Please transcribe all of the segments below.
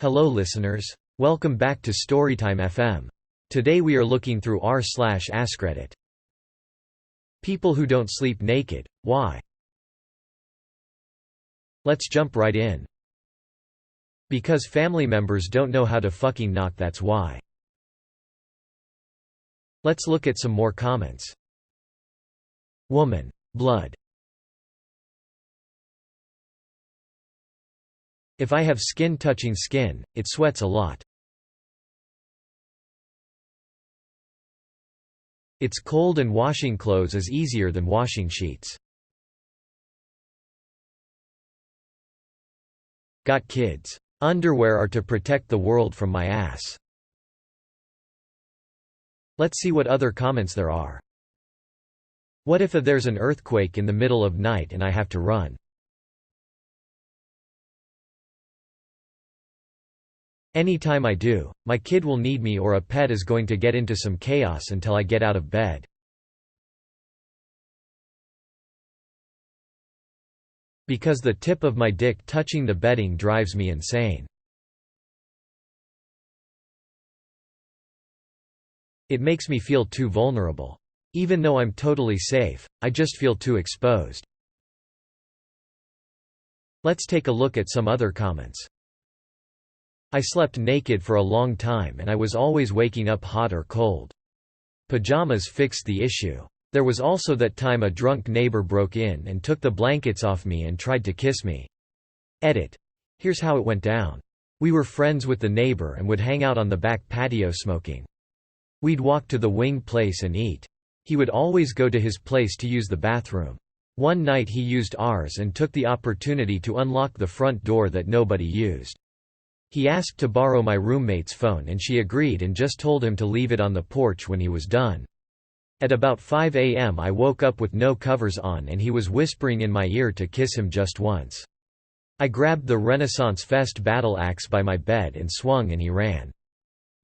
Hello listeners. Welcome back to Storytime FM. Today we are looking through r/AskReddit. People who don't sleep naked, why? Let's jump right in. Because family members don't know how to fucking knock, that's why. Let's look at some more comments. Woman. Blood. If I have skin touching skin, it sweats a lot. It's cold and washing clothes is easier than washing sheets. Got kids. Underwear are to protect the world from my ass. Let's see what other comments there are. What if there's an earthquake in the middle of night and I have to run? Anytime I do, my kid will need me or a pet is going to get into some chaos until I get out of bed. Because the tip of my dick touching the bedding drives me insane. It makes me feel too vulnerable. Even though I'm totally safe, I just feel too exposed. Let's take a look at some other comments. I slept naked for a long time and I was always waking up hot or cold. Pajamas fixed the issue. There was also that time a drunk neighbor broke in and took the blankets off me and tried to kiss me. Edit. Here's how it went down. We were friends with the neighbor and would hang out on the back patio smoking. We'd walk to the wing place and eat. He would always go to his place to use the bathroom. One night he used ours and took the opportunity to unlock the front door that nobody used. He asked to borrow my roommate's phone and she agreed and just told him to leave it on the porch when he was done. At about 5 a.m. I woke up with no covers on and he was whispering in my ear to kiss him just once. I grabbed the Renaissance Fest battle axe by my bed and swung and he ran.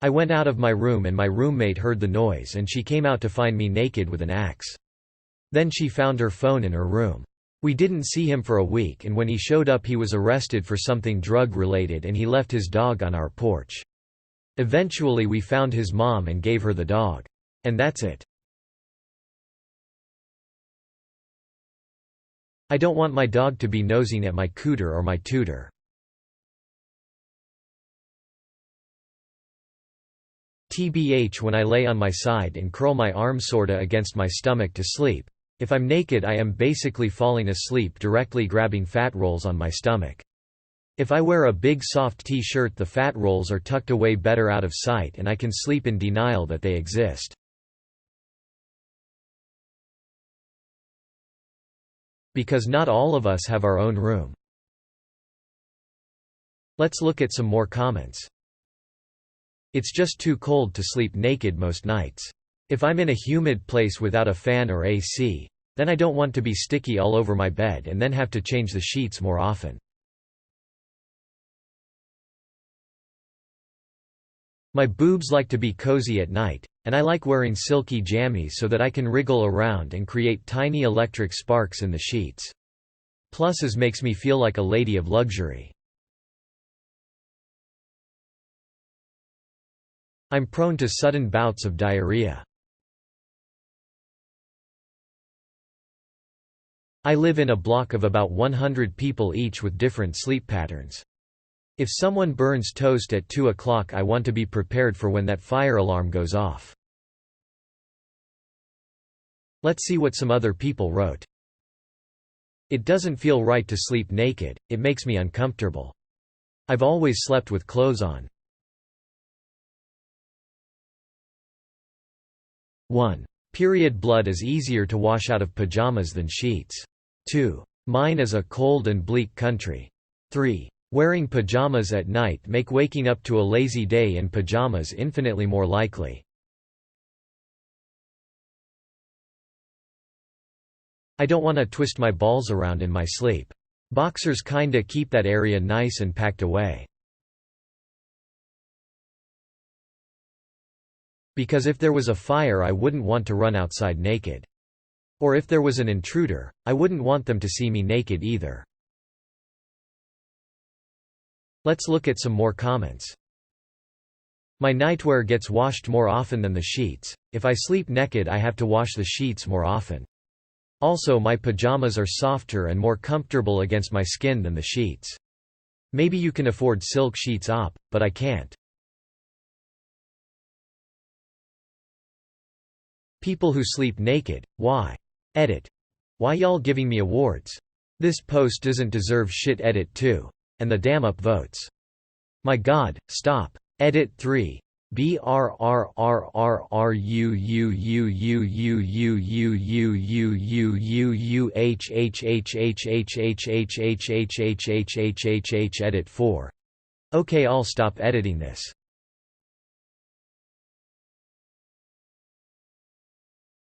I went out of my room and my roommate heard the noise and she came out to find me naked with an axe. Then she found her phone in her room. We didn't see him for a week and when he showed up he was arrested for something drug-related and he left his dog on our porch. Eventually we found his mom and gave her the dog. And that's it. I don't want my dog to be nosing at my cooter or my tutor. TBH when I lay on my side and curl my arm sorta against my stomach to sleep. If I'm naked I am basically falling asleep directly grabbing fat rolls on my stomach. If I wear a big soft t-shirt the fat rolls are tucked away better out of sight and I can sleep in denial that they exist. Because not all of us have our own room. Let's look at some more comments. It's just too cold to sleep naked most nights. If I'm in a humid place without a fan or AC, then I don't want to be sticky all over my bed and then have to change the sheets more often. My boobs like to be cozy at night, and I like wearing silky jammies so that I can wriggle around and create tiny electric sparks in the sheets. Pluses makes me feel like a lady of luxury. I'm prone to sudden bouts of diarrhea. I live in a block of about 100 people each with different sleep patterns. If someone burns toast at 2 o'clock I want to be prepared for when that fire alarm goes off. Let's see what some other people wrote. It doesn't feel right to sleep naked, it makes me uncomfortable. I've always slept with clothes on. 1. Period blood is easier to wash out of pajamas than sheets. 2. Mine is a cold and bleak country. 3. Wearing pajamas at night make waking up to a lazy day in pajamas infinitely more likely. I don't want to twist my balls around in my sleep. Boxers kinda keep that area nice and packed away. Because if there was a fire I wouldn't want to run outside naked. Or if there was an intruder, I wouldn't want them to see me naked either. Let's look at some more comments. My nightwear gets washed more often than the sheets. If I sleep naked, I have to wash the sheets more often. Also, my pajamas are softer and more comfortable against my skin than the sheets. Maybe you can afford silk sheets op, but I can't. People who sleep naked, why? Edit. Why y'all giving me awards? This post doesn't deserve shit. Edit 2. And the damn upvotes. My god, stop. Edit 3. Edit 4. Okay, I'll stop editing this.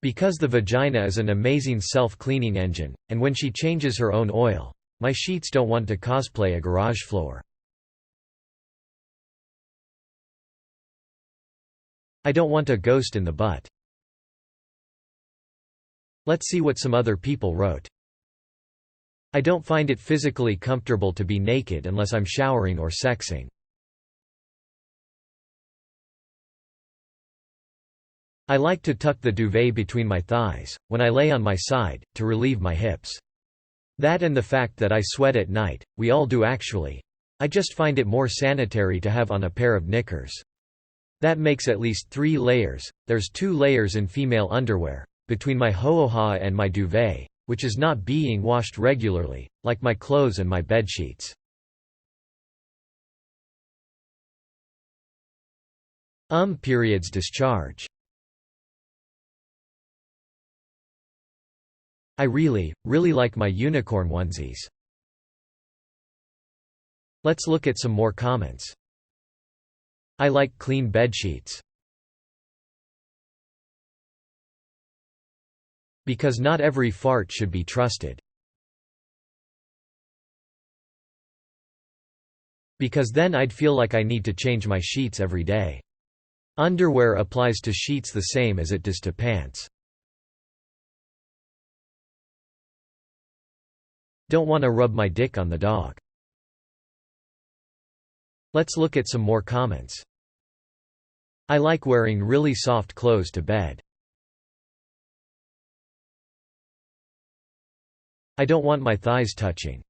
Because the vagina is an amazing self-cleaning engine, and when she changes her own oil, my sheets don't want to cosplay a garage floor. I don't want a ghost in the butt. Let's see what some other people wrote. I don't find it physically comfortable to be naked unless I'm showering or sexing. I like to tuck the duvet between my thighs, when I lay on my side, to relieve my hips. That and the fact that I sweat at night, we all do actually. I just find it more sanitary to have on a pair of knickers. That makes at least 3 layers, there's 2 layers in female underwear, between my hooha and my duvet, which is not being washed regularly, like my clothes and my bedsheets. Periods discharge. I really like my unicorn onesies. Let's look at some more comments. I like clean bedsheets. Because not every fart should be trusted. Because then I'd feel like I need to change my sheets every day. Underwear applies to sheets the same as it does to pants. Don't want to rub my dick on the dog. Let's look at some more comments. I like wearing really soft clothes to bed. I don't want my thighs touching.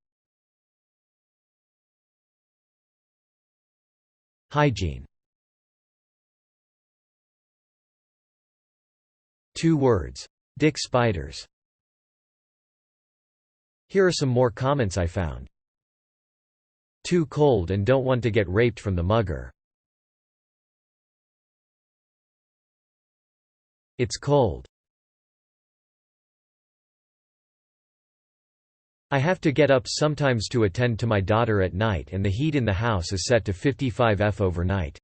Hygiene. 2 words. Dick spiders. Here are some more comments I found. Too cold and don't want to get raped from the mugger. It's cold. I have to get up sometimes to attend to my daughter at night and the heat in the house is set to 55 F overnight.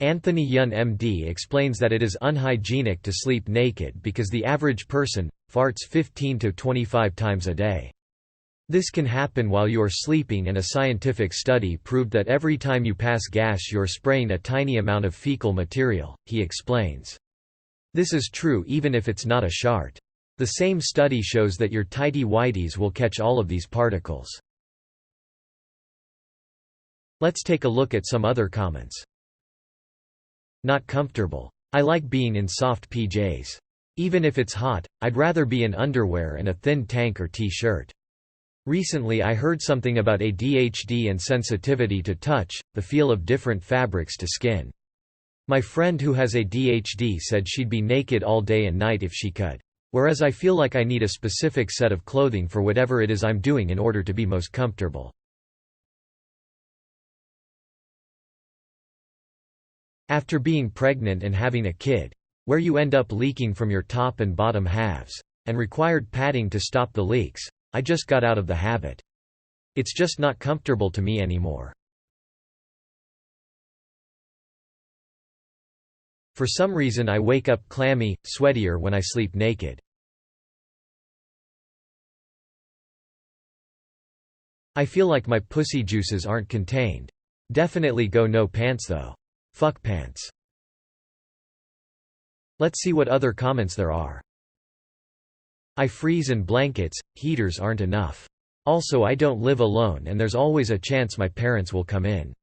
Anthony Yun MD explains that it is unhygienic to sleep naked because the average person farts 15 to 25 times a day. This can happen while you are sleeping, and a scientific study proved that every time you pass gas you're spraying a tiny amount of fecal material, he explains. This is true even if it's not a shart. The same study shows that your tighty-whities will catch all of these particles. Let's take a look at some other comments. Not comfortable. I like being in soft PJs. Even if it's hot, I'd rather be in underwear and a thin tank or t-shirt. Recently I heard something about ADHD and sensitivity to touch, the feel of different fabrics to skin. My friend who has ADHD said she'd be naked all day and night if she could. Whereas I feel like I need a specific set of clothing for whatever it is I'm doing in order to be most comfortable. After being pregnant and having a kid, where you end up leaking from your top and bottom halves, and required padding to stop the leaks, I just got out of the habit. It's just not comfortable to me anymore. For some reason I wake up clammy, sweatier when I sleep naked. I feel like my pussy juices aren't contained. Definitely go no pants though. Fuck pants. Let's see what other comments there are. I freeze and blankets, heaters aren't enough. Also, I don't live alone and there's always a chance my parents will come in.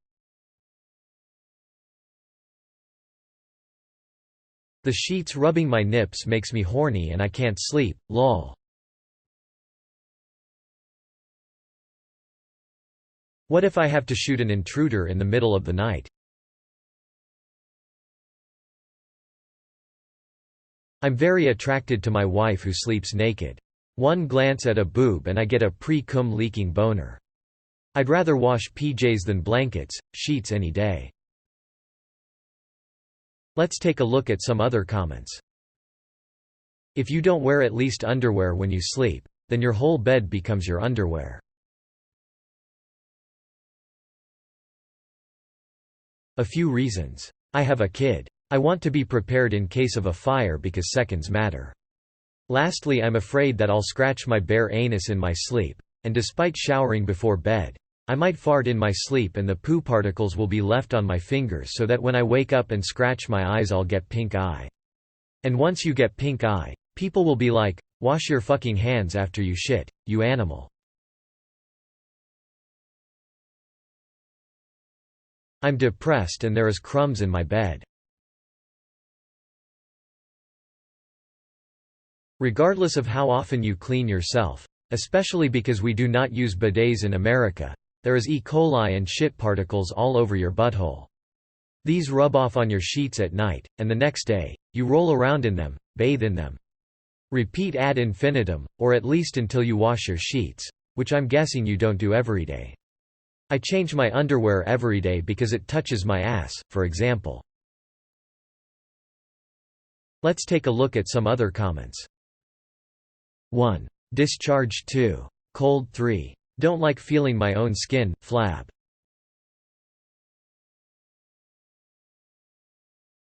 The sheets rubbing my nips makes me horny and I can't sleep, lol. What if I have to shoot an intruder in the middle of the night? I'm very attracted to my wife who sleeps naked. One glance at a boob and I get a pre-cum leaking boner. I'd rather wash PJs than blankets, sheets any day. Let's take a look at some other comments. If you don't wear at least underwear when you sleep, then your whole bed becomes your underwear. A few reasons. I have a kid. I want to be prepared in case of a fire because seconds matter. Lastly, I'm afraid that I'll scratch my bare anus in my sleep, and despite showering before bed, I might fart in my sleep and the poo particles will be left on my fingers so that when I wake up and scratch my eyes I'll get pink eye. And once you get pink eye, people will be like, "Wash your fucking hands after you shit, you animal." I'm depressed and there is crumbs in my bed. Regardless of how often you clean yourself, especially because we do not use bidets in America, there is E. coli and shit particles all over your butthole. These rub off on your sheets at night, and the next day, you roll around in them, bathe in them. Repeat ad infinitum, or at least until you wash your sheets, which I'm guessing you don't do every day. I change my underwear every day because it touches my ass, for example. Let's take a look at some other comments. 1. Discharge 2. Cold 3. Don't like feeling my own skin, flab.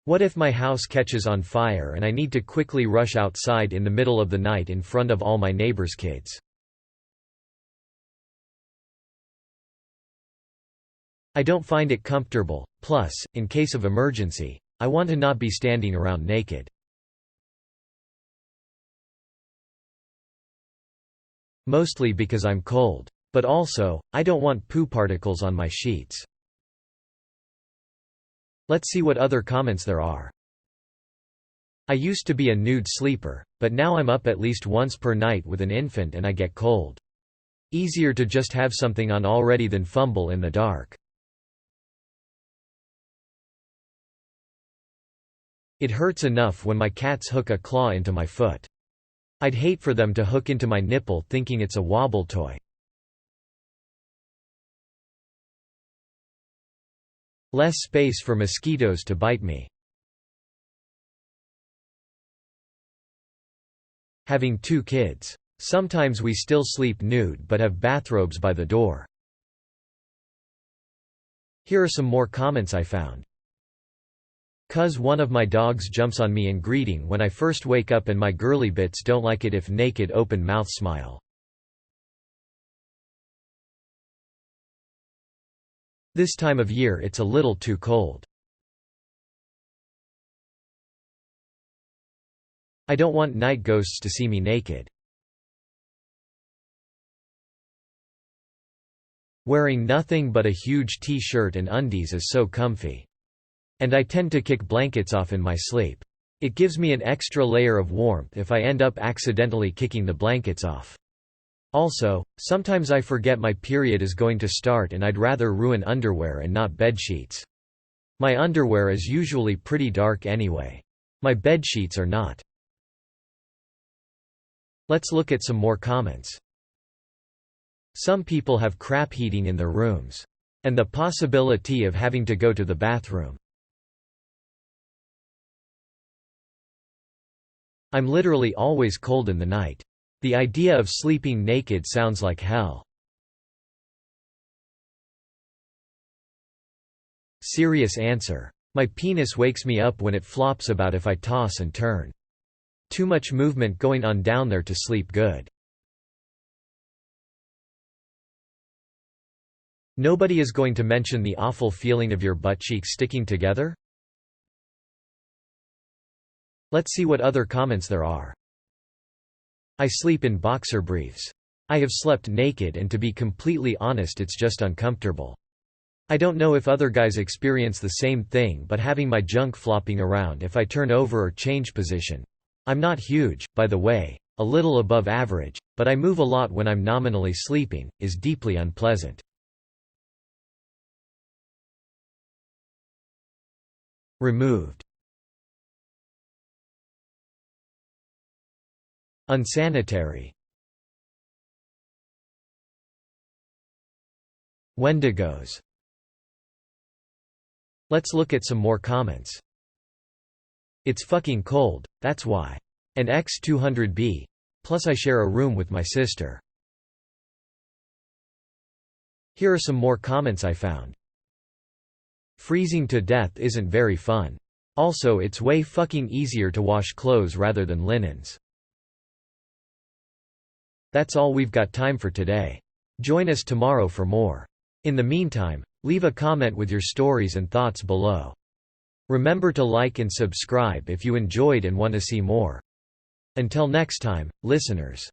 What if my house catches on fire and I need to quickly rush outside in the middle of the night in front of all my neighbors' kids? I don't find it comfortable, plus, in case of emergency, I want to not be standing around naked. Mostly because I'm cold. But also, I don't want poo particles on my sheets. Let's see what other comments there are. I used to be a nude sleeper, but now I'm up at least once per night with an infant and I get cold. Easier to just have something on already than fumble in the dark. It hurts enough when my cats hook a claw into my foot. I'd hate for them to hook into my nipple thinking it's a wobble toy. Less space for mosquitoes to bite me. Having 2 kids. Sometimes we still sleep nude but have bathrobes by the door. Here are some more comments I found. "'Cause one of my dogs jumps on me in greeting when I first wake up and my girly bits don't like it if naked open mouth smile. This time of year it's a little too cold. I don't want night ghosts to see me naked. Wearing nothing but a huge t-shirt and undies is so comfy. And I tend to kick blankets off in my sleep. It gives me an extra layer of warmth if I end up accidentally kicking the blankets off. Also, sometimes I forget my period is going to start and I'd rather ruin underwear and not bedsheets. My underwear is usually pretty dark anyway. My bedsheets are not." Let's look at some more comments. Some people have crap heating in their rooms. And the possibility of having to go to the bathroom. I'm literally always cold in the night. The idea of sleeping naked sounds like hell. Serious answer. My penis wakes me up when it flops about if I toss and turn. Too much movement going on down there to sleep good. Nobody is going to mention the awful feeling of your butt cheeks sticking together? Let's see what other comments there are. I sleep in boxer briefs. I have slept naked and to be completely honest it's just uncomfortable. I don't know if other guys experience the same thing but having my junk flopping around if I turn over or change position. I'm not huge, by the way, a little above average, but I move a lot when I'm nominally sleeping, is deeply unpleasant. Removed. Unsanitary. Wendigos. Let's look at some more comments. It's fucking cold, that's why. And X200B. Plus I share a room with my sister. Here are some more comments I found. Freezing to death isn't very fun. Also it's way fucking easier to wash clothes rather than linens. That's all we've got time for today. Join us tomorrow for more. In the meantime, leave a comment with your stories and thoughts below. Remember to like and subscribe if you enjoyed and want to see more. Until next time, listeners.